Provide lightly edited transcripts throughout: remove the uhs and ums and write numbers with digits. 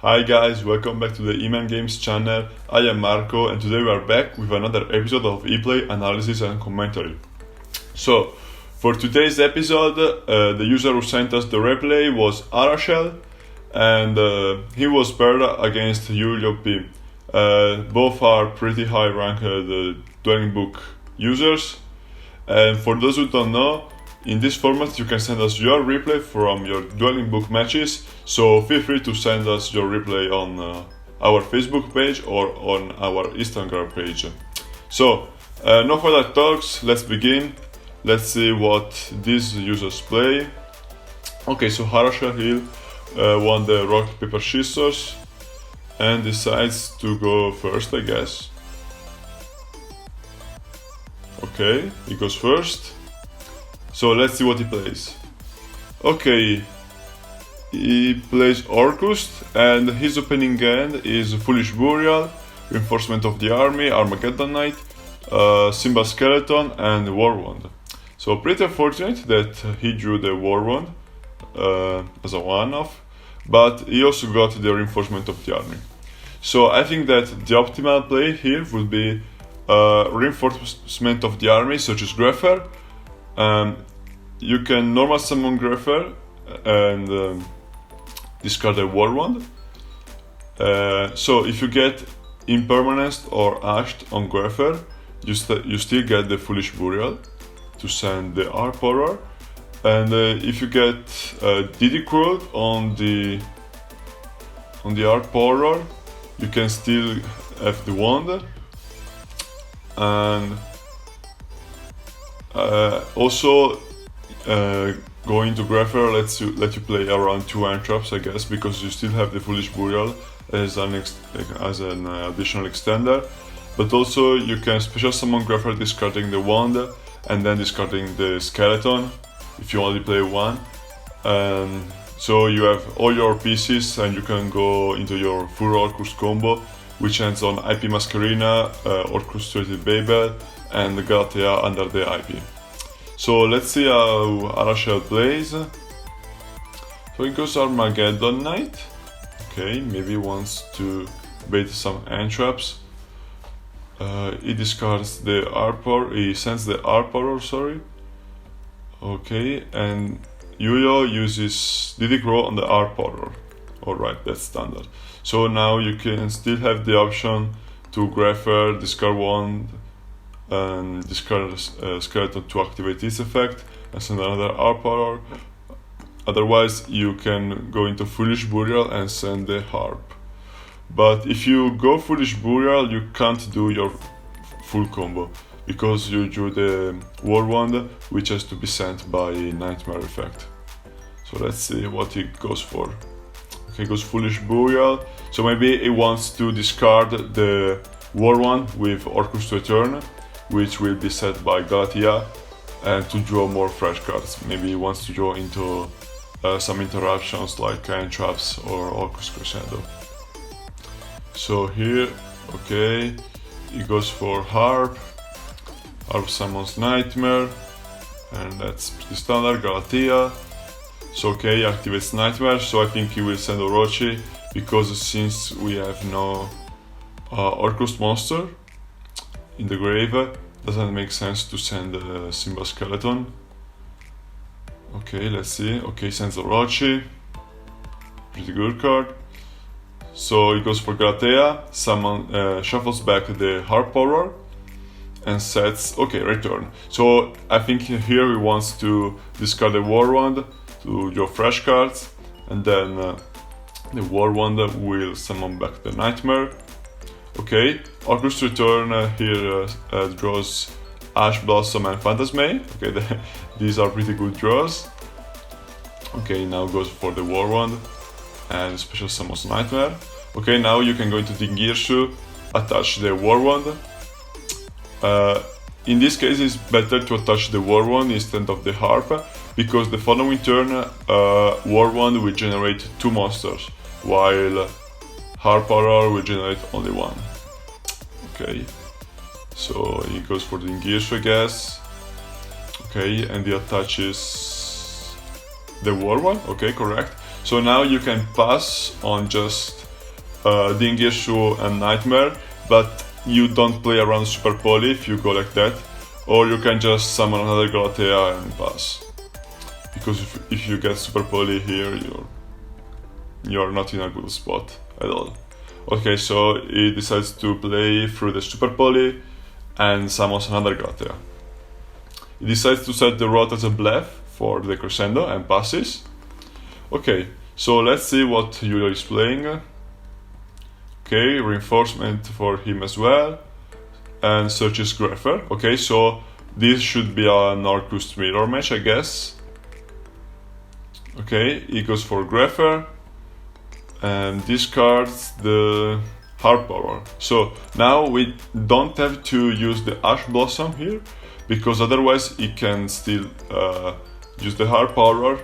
Hi guys, welcome back to the E-manGames channel. I am Marco and today we are back with another episode of ePlay analysis and commentary. So, for today's episode, the user who sent us the replay was Arashel and he was paired against Julio P. Both are pretty high ranked Dwelling Book users, and for those who don't know, in this format you can send us your replay from your Dwelling Book matches, so feel free to send us your replay on our Facebook page or on our Instagram page. So, no further talks, let's begin. Let's see what these users play. Okay, so Arashel Hill won the rock, paper, scissors and decides to go first, I guess. Okay, he goes first. So let's see what he plays. Okay, he plays Orcust and his opening hand is Foolish Burial, Reinforcement of the Army, Armageddon Knight, Symbol Skeleton and War Wand. So pretty unfortunate that he drew the War Wand as a one-off, but he also got the Reinforcement of the Army. So I think that the optimal play here would be Reinforcement of the Army, such as Greffer. You can normal summon Greffer and discard a War Wand. So if you get Impermanence or Ashed on Greffer, you still get the Foolish Burial to send the Arp Horror. And if you get Didicrowd on the Arp Horror, you can still have the Wand. And also going to Greffer lets you play around 2 Entraps, I guess, because you still have the Foolish Burial as an additional extender. But also you can special summon Greffer discarding the Wand and then discarding the Skeleton if you only play one. So you have all your pieces and you can go into your full Orcust combo, which ends on IP Masquerina, Orchestrated Babel and Galatea under the IP. So let's see how Arashel plays. So he goes Armageddon Knight. Okay, maybe he wants to bait some Entraps. He discards the Arpor, he sends the Arpor, sorry. Okay, and Yuyo uses Didicrow on the Arpor. Alright, that's standard. So now you can still have the option to Greffer, discard Wand, and discard Skeleton to activate this effect and send another Arp. Otherwise you can go into Foolish Burial and send the Harp. But if you go Foolish Burial, you can't do your full combo because you drew the War Wand, which has to be sent by Nightmare effect. So let's see what he goes for. Okay, goes Foolish Burial. So maybe he wants to discard the War Wand with Orcust Return, which will be set by Galatea, and to draw more fresh cards. Maybe he wants to draw into some interruptions like Entraps or Orcust Crescendo. So here, okay, he goes for Harp. Harp summons Nightmare, and that's pretty standard, Galatea. So okay, he activates Nightmare, so I think he will send Orochi, because since we have no Orcust monster in the grave, doesn't make sense to send a Symbol Skeleton. Okay, let's see. Okay, sends Orochi. Pretty good card. So he goes for Galatea, shuffles back the Harp Horror, and sets, okay, Return. So I think here he wants to discard the War Wand to draw fresh cards, and then the War Wand will summon back the Nightmare. Okay, Orcust Return here draws Ash Blossom and Phantasme. Okay, these are pretty good draws. Okay, now goes for the War Wand and special summons Nightmare. Okay, now you can go into Dingirshu, attach the War Wand. In this case, it's better to attach the War Wand instead of the Harp, because the following turn War Wand will generate 2 monsters, while Harp Horror will generate only 1. Okay, so he goes for the Dingirshu, I guess. Okay, and he attaches the War Wand. Okay, correct. So now you can pass on just Dingishu and Nightmare, but you don't play around Super Poly if you go like that, or you can just summon another Galatea and pass. Because if you get Super Poly here, you're not in a good spot at all. Okay, so he decides to play through the Super Poly and summons another Galatea. He decides to set the rot as a bluff for the Crescendo and passes. Okay, so let's see what Yulia is playing. Okay, reinforcement for him as well, and searches Greffer. Okay, so this should be an Orcust mirror match, I guess. Okay, he goes for Greffer and discards the Harp Power. So now we don't have to use the Ash Blossom here, because otherwise he can still use the Harp Power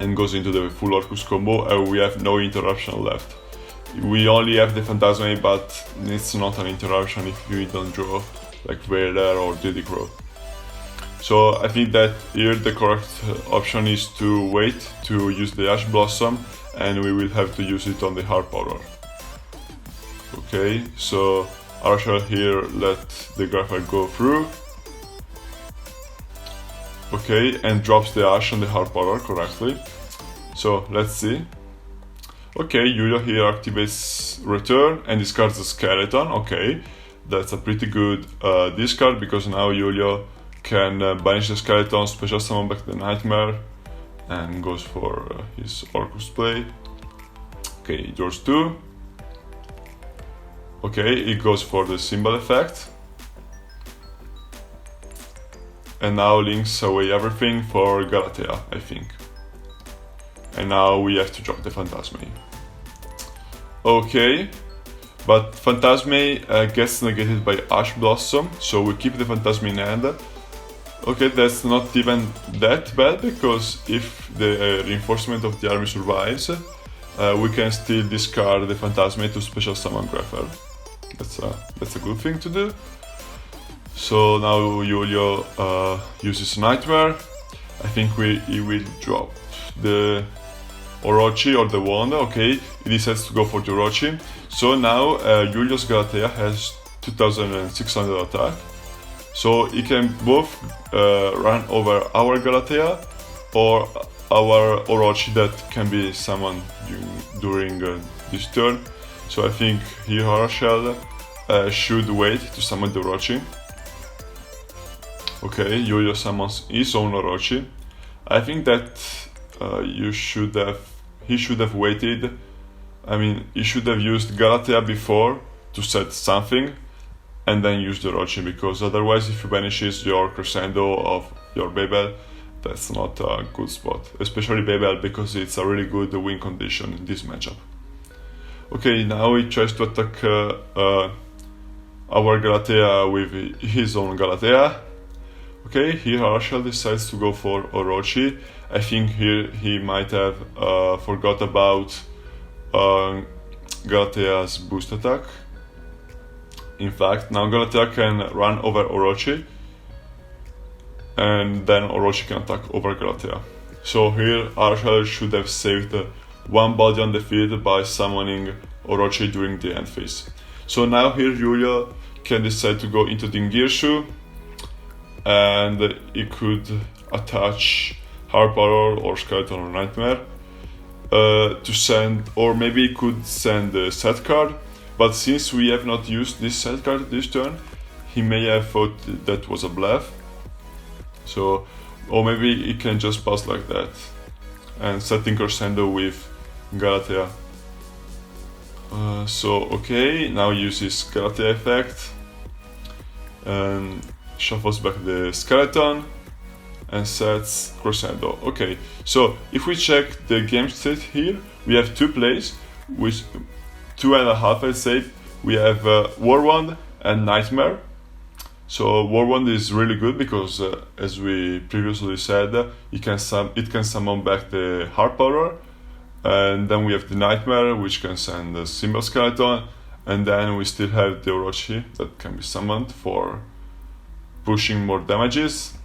and goes into the full Orcust combo, and we have no interruption left. We only have the Phantasme, but it's not an interruption if you don't draw like Vader or Diddy Crow. So I think that here the correct option is to wait to use the Ash Blossom, and we will have to use it on the Harp Power. Okay, so Arshel here let the Greffer go through. Okay, and drops the Ash on the Harp Power correctly. So let's see. Okay, Yulia here activates Return and discards the Skeleton. Okay, that's a pretty good discard, because now Yulia can banish the Skeleton, special summon back the Nightmare, and goes for his Orcust play. Okay, he draws 2. Okay, he goes for the Symbol effect. And now links away everything for Galatea, I think. And now we have to drop the Phantasme. Okay, but Phantasme gets negated by Ash Blossom, so we keep the Phantasme in hand. Okay, that's not even that bad, because if the reinforcement of the army survives, we can still discard the Phantasme to special summon Greffer. That's a good thing to do. So now Yulia uses Nightmare. I think he will drop the Orochi or the Wand. Okay, he decides to go for the Orochi. So now Yulia's Galatea has 2600 attack. So he can both run over our Galatea or our Orochi that can be summoned during this turn. So I think here Arshel should wait to summon the Orochi. Okay, Yulia summons his own Orochi. I think that he should have waited. I mean, he should have used Galatea before to set something, and then use the Orochi, because otherwise if you banishes your Crescendo of your Babel, that's not a good spot. Especially Babel, because it's a really good win condition in this matchup. Okay, now he tries to attack our Galatea with his own Galatea. Okay, here Arshel decides to go for Orochi. I think here he might have forgot about Galatea's boost attack. In fact, now Galatea can run over Orochi, and then Orochi can attack over Galatea. So here Arshel should have saved one body on the field by summoning Orochi during the end phase. So now here Yulia can decide to go into Dingirshu, and he could attach Harp Power or Skeleton or Nightmare to send, or maybe he could send the set card, but since we have not used this set card this turn, he may have thought that was a bluff. So, or maybe he can just pass like that and setting Crescendo with Galatea. So okay, now uses Galatea effect and shuffles back the Skeleton and sets Crescendo. Okay, so if we check the game state here, we have 2 plays with 2.5, I'd say. We have War Wand and Nightmare. So War Wand is really good because, as we previously said, it can summon back the Harp Power, and then we have the Nightmare, which can send the Symbol Skeleton, and then we still have the Orochi that can be summoned for pushing more damages.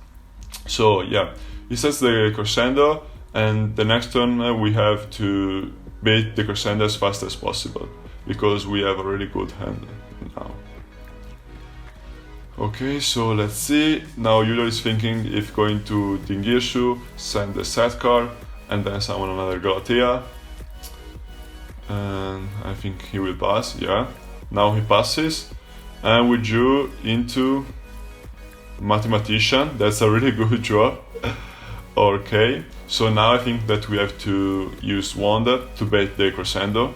So yeah, he sets the Crescendo, and the next turn we have to bait the crescendo as fast as possible, because we have a really good hand now. Okay, so let's see. Now Julio is thinking if going to Dingirsu, send the sidecar, and then summon another Galatea. And I think he will pass, yeah. Now he passes, and we drew into Mathematician. That's a really good draw. Okay, so now I think that we have to use Wanda to bait the crescendo.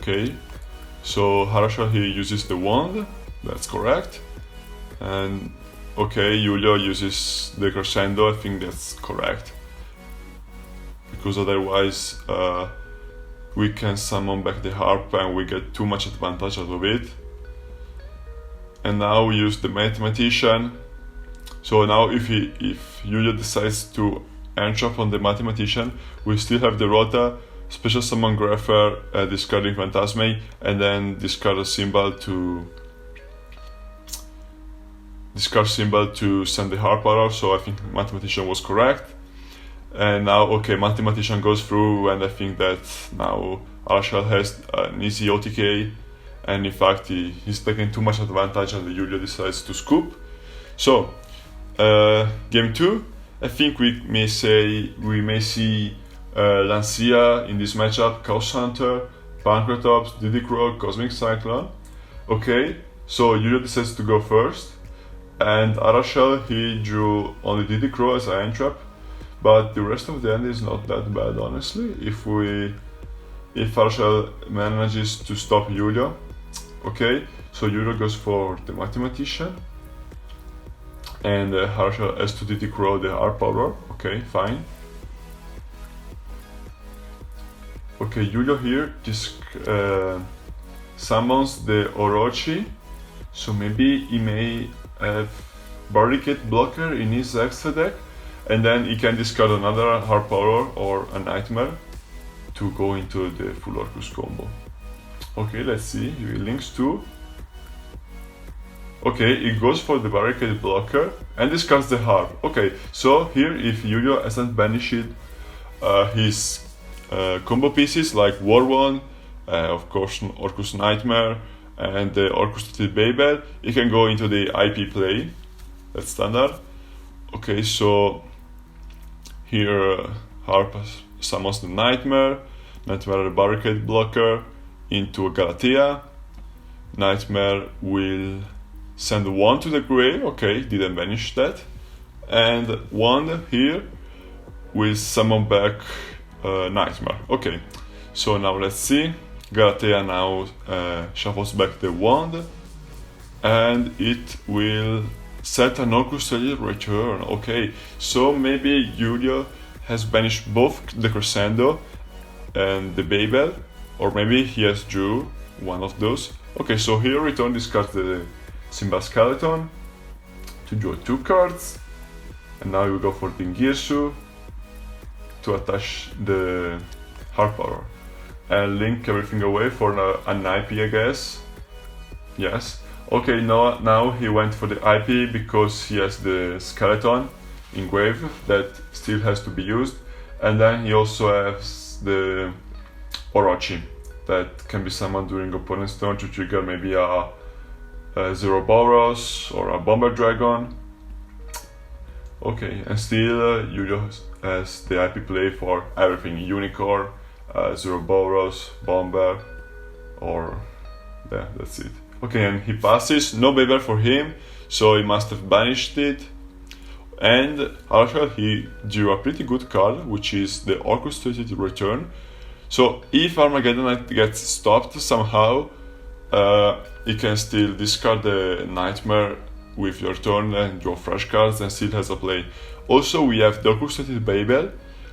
Okay, so Harashal, he uses the wand. That's correct. And okay, Julio uses the crescendo. I think that's correct, because otherwise we can summon back the harp and we get too much advantage out of it. And now we use the Mathematician. So now if Julio decides to entrap on the Mathematician, we still have the Rota, special summon Greffer, discarding Phantasme, and then discard a symbol to send the harp arrow. So I think Mathematician was correct. And now, okay, Mathematician goes through, and I think that now Arshal has an easy OTK, and in fact he's taking too much advantage, and Julio decides to scoop. So game 2, I think we may see Lancia in this matchup, Chaos Hunter, Pancratops, Didicro, Cosmic Cyclone. Okay, so Julio decides to go first, and Arashal, he drew only Didicro as an entrap, but the rest of the end is not that bad, honestly, if Arashal manages to stop Julio. Okay, so Julio goes for the Mathematician, and Arashal has to Didicro the harp power. Okay, fine. Okay, Julio here summons the Orochi, so maybe he may have Barricade blocker in his extra deck, and then he can discard another Harp Horror or a Nightmare to go into the full Orcust combo. Okay, let's see, he links to... Okay, he goes for the Barricade blocker and discards the Harp. Okay, so here if Julio hasn't banished his combo pieces like War One, of course Orcust Nightmare, and the Orcust Babel, he can go into the IP play. That's standard. Okay, so here Harp summons the Nightmare, the Barricade blocker into a Galatea. Nightmare will send one to the grave. Okay, didn't banish that. And one here will summon back Nightmare. Okay, so now let's see. Galatea now shuffles back the wand, and it will set an Orcust return. Okay, so maybe Julio has banished both the Crescendo and the Babel, or maybe he has drew one of those. Okay, so here return discards the Simba Skeleton to draw 2 cards, and now we go for Dingirsu to attach the Harp Power and link everything away for an IP, I guess. Yes. Okay, now he went for the IP because he has the skeleton in grave that still has to be used, and then he also has the Orochi that can be summoned during opponent's turn to trigger maybe a Zoroboros or a Bomber Dragon. Okay, and still Julio has the IP play for everything: Unicorn, Zoroboros, Bomber, or yeah, that's it. Okay, and he passes, no Babel for him, so he must have banished it. And Arashal, he drew a pretty good card, which is the Orchestrated Return. So if Armageddon Knight gets stopped somehow, he can still discard the Nightmare with your turn and draw fresh cards and still has a play. Also, we have the Orchestrated Babel,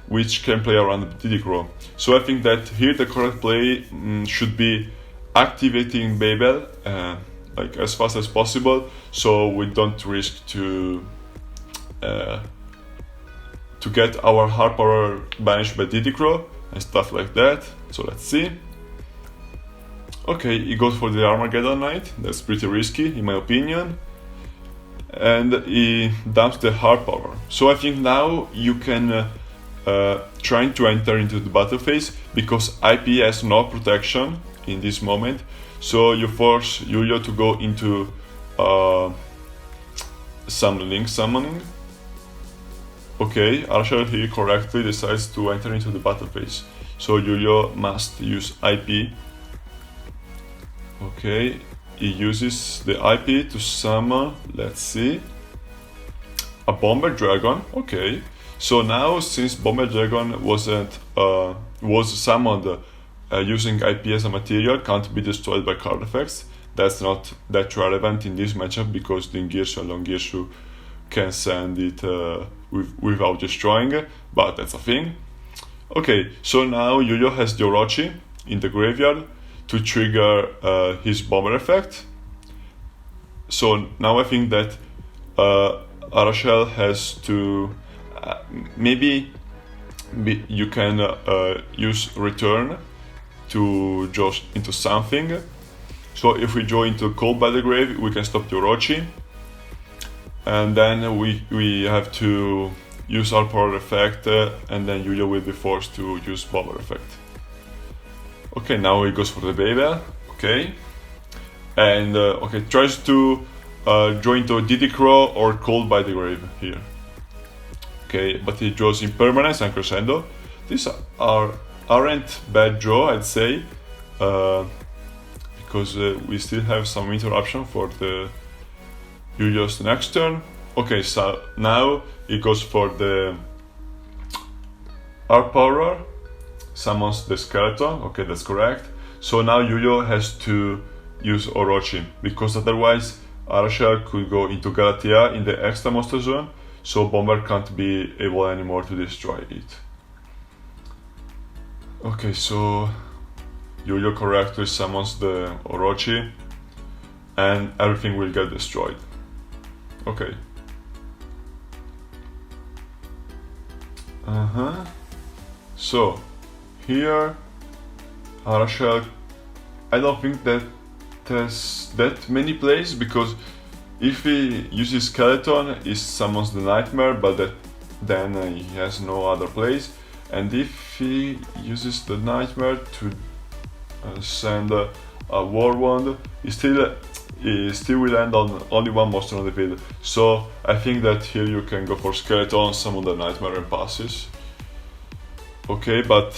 which can play around Didicro. So I think that here the correct play should be activating Babel like as fast as possible, so we don't risk to get our Harp Power banished by Didicro and stuff like that. So let's see. Okay, he goes for the Armageddon Knight. That's pretty risky in my opinion, and he dumps the Harp Power. So I think now you can trying to enter into the battle phase because IP has no protection in this moment. So you force Yuyo to go into some link summoning. Okay, Archer here correctly decides to enter into the battle phase. So Yuyo must use IP. Okay, he uses the IP to summon, let's see, a Bomber Dragon. Okay, so now since Bomber Dragon was summoned using IP as a material, can't be destroyed by card effects. That's not that relevant in this matchup because Dingirshu and Longirshu can send it without destroying, but that's a thing. Okay, so now Yuyo has the Orochi in the graveyard to trigger his Bomber effect. So now I think that Arashel has to maybe you can use return to draw into something. So if we draw into Cold by the Grave, we can stop the Orochi, and then we have to use our power effect, and then Yuyo will be forced to use Bomber effect. Okay, now he goes for the Babel. Okay, and okay, tries to draw into Diddy Crow or Cold by the Grave here. Okay, but he draws Impermanence and Crescendo. These aren't bad draw, I'd say, because we still have some interruption for the Yuyo's next turn. Okay, so now he goes for the Art Power, summons the Skeleton. Okay, that's correct. So now Yuyo has to use Orochi, because otherwise Arashel could go into Galatea in the extra monster zone, so Bomber can't be able anymore to destroy it. Okay, so Yuyo correctly summons the Orochi and everything will get destroyed. Okay. So here Arashel, I don't think that there's that many plays, because if he uses Skeleton, he summons the Nightmare, but then he has no other plays. And if he uses the Nightmare to send a War Wand, he still will end on only one monster on the field. So I think that here you can go for Skeleton, summon the Nightmare and passes. Okay, but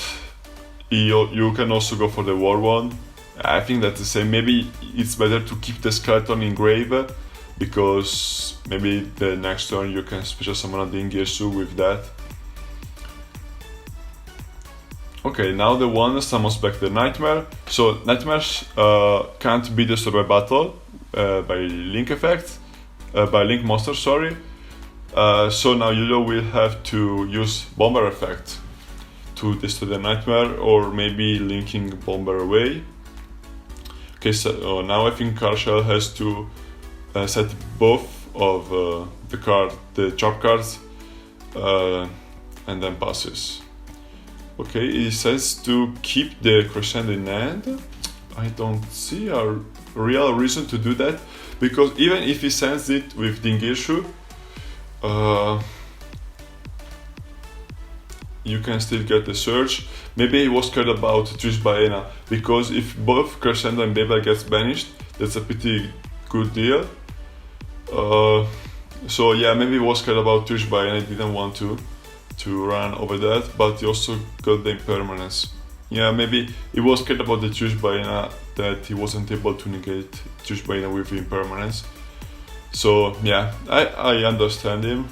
you can also go for the War Wand. I think that's the same. Maybe it's better to keep the Skeleton in grave, because maybe the next turn you can special summon a Dingirsu with that. Okay, now the one summons back the Nightmare. So Nightmares can't be destroyed by battle, by Link effect, by Link monster, sorry. So now Yuyo will have to use Bomber effect to destroy the Nightmare, or maybe linking Bomber away. Okay, so now I think Arashel has to set both of the trap cards and then passes. Okay, he says to keep the Crescendo in hand. I don't see a real reason to do that, because even if he sends it with Dingirshu, you can still get the Surge. Maybe he was scared about Trish Baena, because if both Crescendo and Babel gets banished, that's a pretty good deal. So yeah, maybe he was scared about Trish Baena, he didn't want to run over that, but he also got the Impermanence. Yeah, maybe he was scared about the Trish Baena, that he wasn't able to negate Trish Baena with Impermanence. So yeah, I understand him.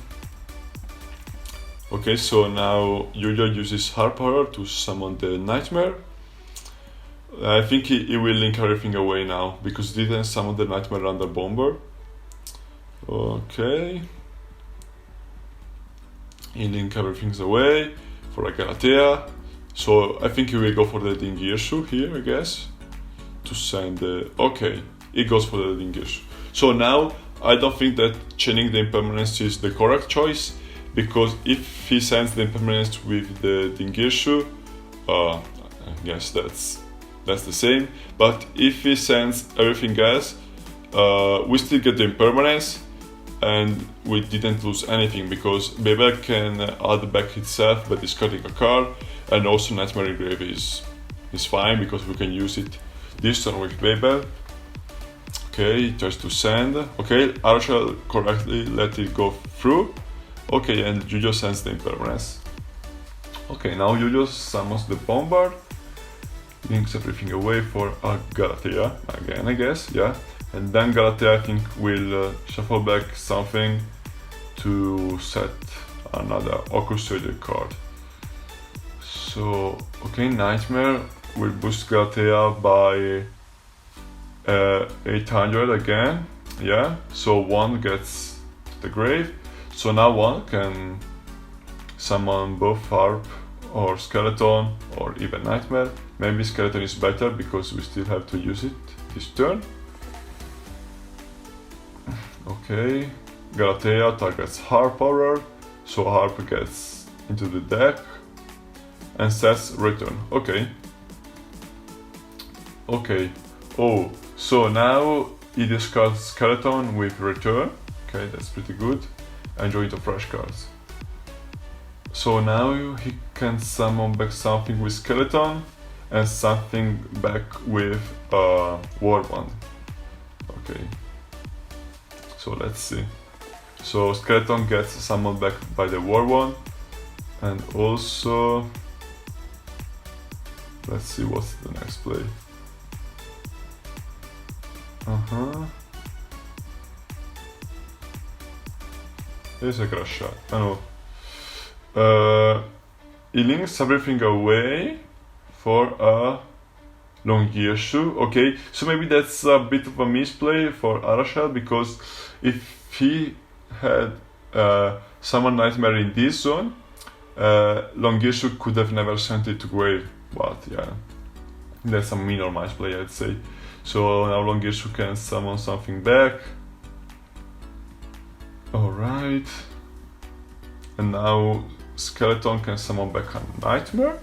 Okay, so now Yuyo uses Heart Power to summon the Nightmare. I think he will link everything away now, because he didn't summon the Nightmare under Bomber. Okay. He link everything away for a Galatea. So I think he will go for the Dingirshu here, I guess, to send the... Okay, he goes for the Dingirshu. So now I don't think that chaining the Impermanence is the correct choice, because if he sends the Impermanence with the Dingirshu, I guess that's the same. But if he sends everything else, we still get the Impermanence, and we didn't lose anything because Babel can add back itself by discarding a card, and also Nightmare Engrave is fine because we can use it this turn with Babel. Okay, tries to send. Okay, Arshel correctly let it go through. Okay, and Yu-Gi-Oh sends the Impermanence. Okay, now Yu-Gi-Oh summons the Bombard, links everything away for a Galatea again, I guess, yeah. And then Galatea, I think, will shuffle back something to set another Orcust card. So, okay, Nightmare will boost Galatea by 800 again, yeah. So one gets to the grave. So now one can summon both Harp or Skeleton or even Nightmare. Maybe Skeleton is better because we still have to use it this turn. Okay, Galatea targets Harp Horror, so Harp gets into the deck and says return. Okay. Okay. Oh, so now he discards Skeleton with return. Okay, that's pretty good. And draw into fresh cards. So now he can summon back something with Skeleton and something back with War Wand. Okay. So let's see. So Skeleton gets summoned back by the War Wand, and also let's see what's the next play. There's a crash shot. Oh no. He links everything away for a Longirshu. Okay, so maybe that's a bit of a misplay for Arashel, because if he had summoned Nightmare in this zone, Longirshu could have never sent it to grave. But yeah, that's a minor misplay, I'd say. So now Longirshu can summon something back. Alright. And now Skeleton can summon back a Nightmare.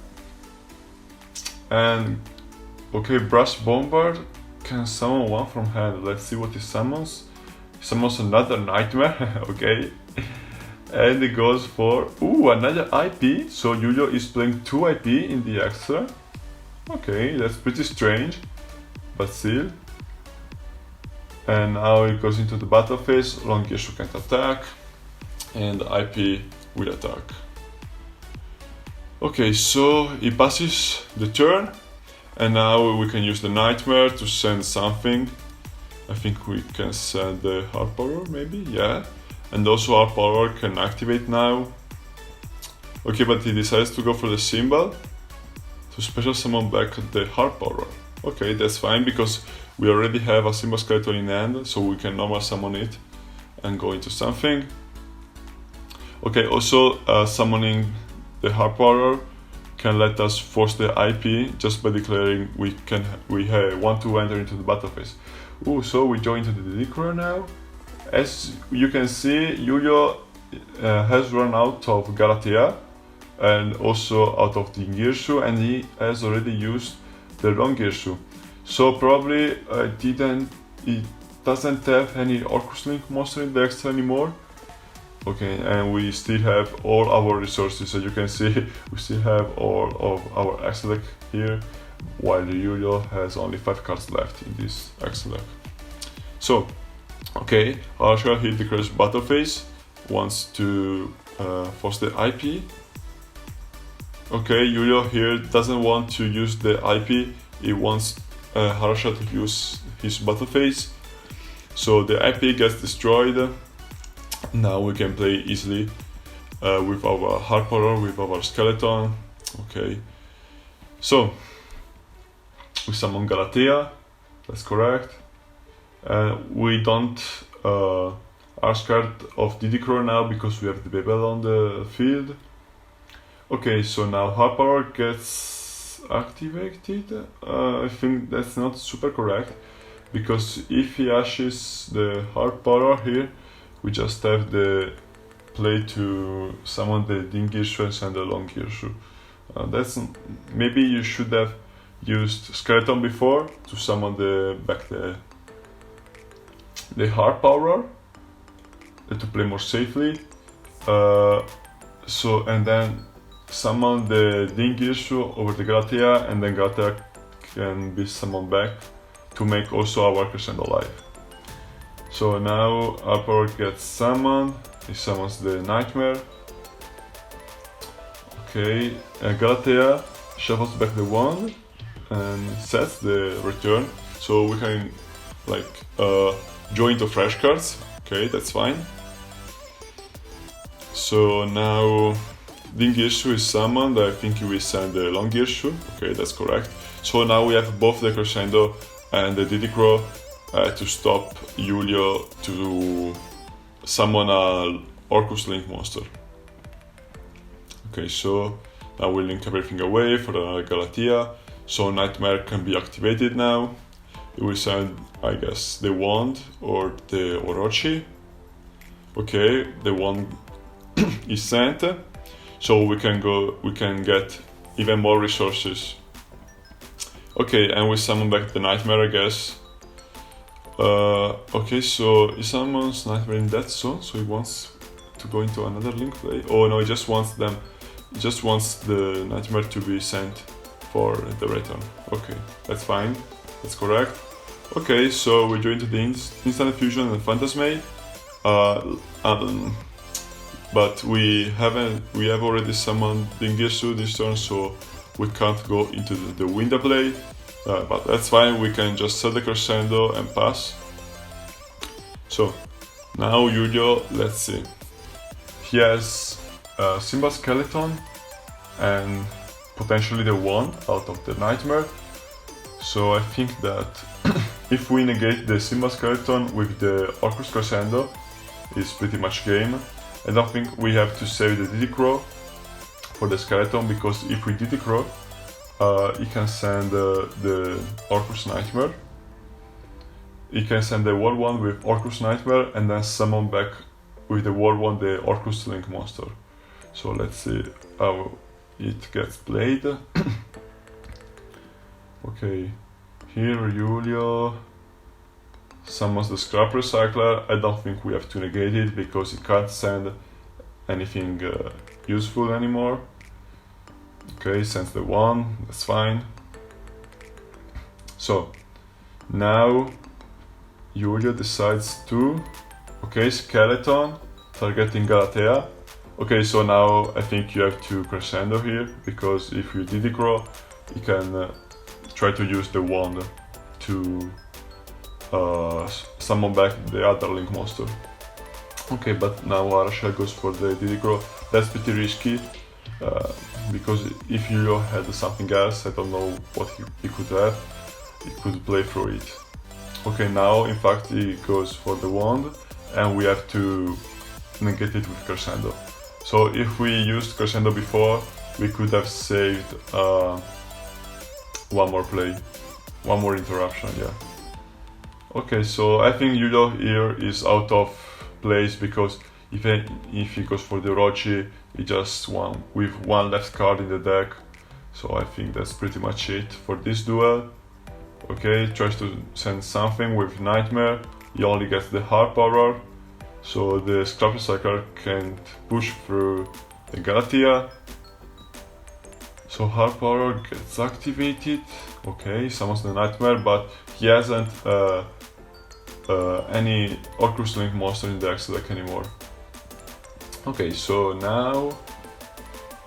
And okay, Brass Bombard can summon one from hand. Let's see what he summons. He summons another Nightmare, okay. And it goes for, ooh, another IP. So Yu-Gi-Oh is playing 2 IP in the extra. Okay, that's pretty strange, but still. And now it goes into the battle phase. Longirshu can't attack, and IP will attack. Okay, so he passes the turn, and now we can use the Nightmare to send something. I think we can send the Harp Power, maybe, yeah. And also Harp Power can activate now. Okay, but he decides to go for the symbol to special summon back the Harp Power. Okay, that's fine, because we already have a Symbol Skeleton in hand, so we can normal summon it and go into something. Okay, also summoning the Harp Power can let us force the IP just by declaring we want to enter into the battle phase. Ooh, so we join into the Decor now. As you can see, Yu-Gi-Oh has run out of Galatea and also out of the Girshu, and he has already used the Longirshu. So probably it doesn't have any Orcust Link monster in the extra anymore. Okay, and we still have all our resources. As you can see, we still have all of our extra deck here, while the Yu-Gi-Oh has only 5 cards left in this extra deck. So, okay, Arshel here declares battle phase, wants to force the IP. Okay, Yu-Gi-Oh here doesn't want to use the IP, he wants Arshel to use his battle phase. So the IP gets destroyed. Now we can play easily with our Harp Power, with our Skeleton. Okay, so we summon Galatea, that's correct. We don't are scared of Didicro now because we have the Babel on the field. Okay, so now Harp Power gets activated. I think that's not super correct, because if he ashes the Harp Power here, we just have the play to summon the Dingirshu and the Longirshu. Maybe you should have used Skeleton before to summon the Harp Power. to play more safely. So and then summon the Dingishu over the Galatea, and then Galatea can be summoned back to make also our Crescendo alive. So now Upper gets summoned, he summons the Nightmare. Okay, Galatea shuffles back the wand and sets the return, so we can like join to fresh cards. Okay, that's fine. So now Dingishu is summoned. I think we send the Longishu. Okay, that's correct. So now we have both the Crescendo and the Didicro to stop Julio to summon a Orcust Link monster. Okay, so now we link everything away for the Galatea. So Nightmare can be activated now. We send, I guess, the wand or the Orochi. Okay, the wand is sent. So we can get even more resources. Okay, and we summon back the Nightmare, I guess. Okay, so he summons Nightmare in that zone, so he wants to go into another link play. Oh no, he just wants them. He just wants the Nightmare to be sent for the return. Okay, that's fine. That's correct. Okay, so we join to the Instant Fusion and Phantasme. But we have already summoned Dingishu this turn, so we can't go into the window play. But that's fine, we can just set the Crescendo and pass. So now Julio, let's see. He has Simba Skeleton and potentially the wand out of the Nightmare. So I think that if we negate the Simba Skeleton with the Orcust Crescendo, it's pretty much game. I don't think we have to save the Didicro for the Skeleton, because if we Didicro, he can send the Orcust Nightmare. He can send the War One with Orcust Nightmare and then summon back with the War One the Orcust Link monster. So let's see how it gets played. Okay, here Julio summons the Scrap Recycler. I don't think we have to negate it because he can't send anything useful anymore. Okay, sends the one, that's fine. So now Julio decides to, okay, Skeleton, targeting Galatea. Okay, so now I think you have to Crescendo here, because if you Didicro, you can try to use the wand to summon back the other Link monster. Okay, but now Arashel goes for the Didicro. That's pretty risky, because if Julio had something else, I don't know what he could have. He could play through it. Okay, now in fact he goes for the wand, and we have to negate it with Crescendo. So if we used Crescendo before, we could have saved one more play, one more interruption, yeah. Okay, so I think Julio here is out of place, because if he goes for the Orochi, he just won with one left card in the deck. So I think that's pretty much it for this duel. Okay, tries to send something with Nightmare. He only gets the Hard Power, so the Scrap Recycler can't push through the Galatea. So Hard Power gets activated. Okay, summons the Nightmare, but he hasn't any Orcust Link monster in the X deck anymore. Okay, so now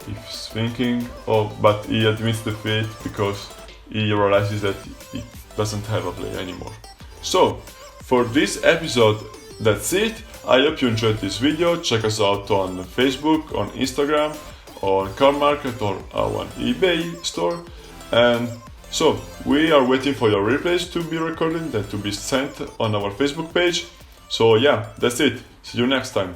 he's thinking, oh, but he admits defeat because he realizes that he doesn't have a play anymore. So for this episode, that's it. I hope you enjoyed this video. Check us out on Facebook, on Instagram, on Card Market, or our eBay store. And so we are waiting for your replays to be recorded and to be sent on our Facebook page. So yeah, that's it. See you next time.